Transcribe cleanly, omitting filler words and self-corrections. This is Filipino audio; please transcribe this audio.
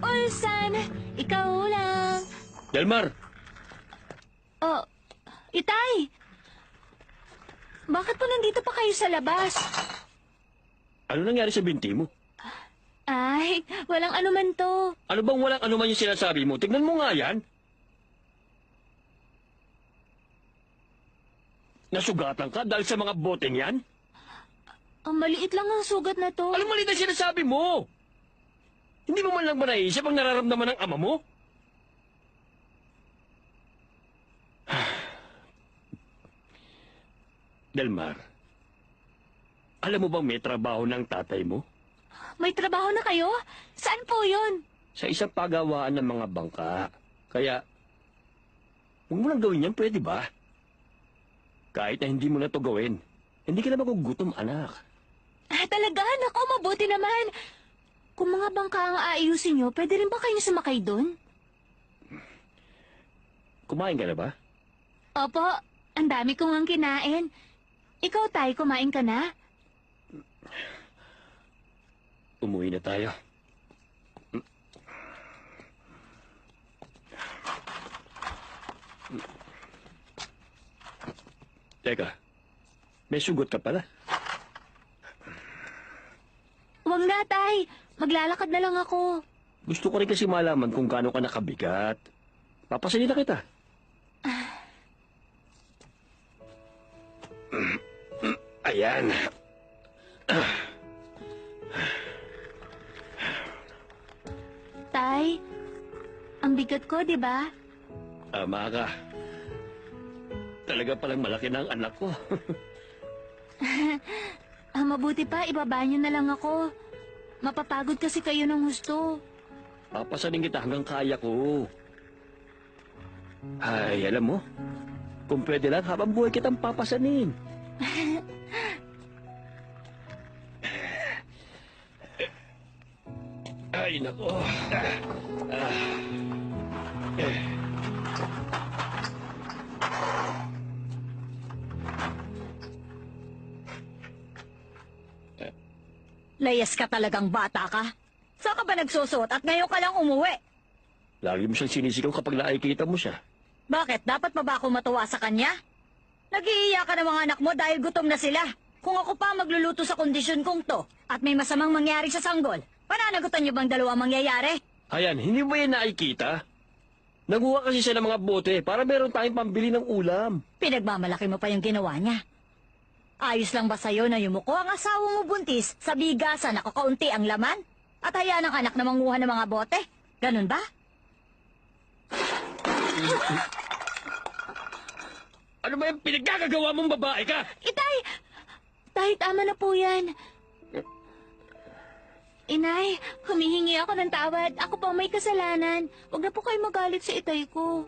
Ulsan, ikaw lang. Delmar! Oh, Itay! Bakit po nandito pa kayo sa labas? Ano nangyari sa binti mo? Ay, walang anuman to. Ano bang walang anuman yung sinasabi mo? Tignan mo nga yan. Nasugatan ka dahil sa mga boteng yan? Ang maliit lang ang sugat na to. Anong mali na sinasabi mo? Hindi mo man lang ba naisip ang nararamdaman ng ama mo? Delmar, alam mo bang may trabaho ng tatay mo? May trabaho na kayo? Saan po yun? Sa isang pagawaan ng mga bangka. Kaya, huwag mo lang gawin yan, pwede ba? Kahit na hindi mo na to gawin, hindi ka na magugutom, anak. Ah, talaga? Naku, mabuti naman. Kung mga bangka ang aayusin nyo, pwede rin ba kayong sumakay doon? Kumain ka na ba? Opo, ang dami kong ang kinain. Ikaw, Tay, kumain ka na? Umuwi na tayo. Teka, may sugot ka pala. Huwag na, Tay. Maglalakad na lang ako. Gusto ko rin kasi malaman kung gaano ka nakabigat. Papasalin na kita. Ayan. Tay, ang bigat ko, di ba? Tama ka. Talaga palang malaki na ang anak ko. Mabuti pa, ibaba niyo na lang ako. Mapapagod kasi kayo ng gusto. Papasanin kita hanggang kaya ko. Ay, alam mo, kung pwede lang habang buhay kitang papasanin. Ay, nako. Layas ka talagang bata ka. Saan ka ba nagsusot at ngayon ka lang umuwi? Lagi mo siyang sinisigaw kapag nakikita mo siya. Bakit? Dapat pa ba ako matuwa sa kanya? Nag-iiyak ka ng mga anak mo dahil gutom na sila. Kung ako pa magluluto sa kondisyon kong to at may masamang mangyari sa sanggol, pananagutan niyo bang dalawa mangyayari? Ayan, hindi mo yan nakikita? Nanguha kasi siya ng mga bote para meron tayong pambili ng ulam. Pinagmamalaki mo pa yung ginawa niya. Ayos lang ba sa'yo na yumuko ang asawa mo buntis sa bigasan na kakaunti ang laman? At hayaan ang anak na manguha ng mga bote? Ganun ba? Ano ba yung pinaggagawa mong babae ka? Itay! Tay, tama na po yan. Inay, humihingi ako ng tawad. Ako pa may kasalanan. Huwag na po kayo magalit sa itay ko.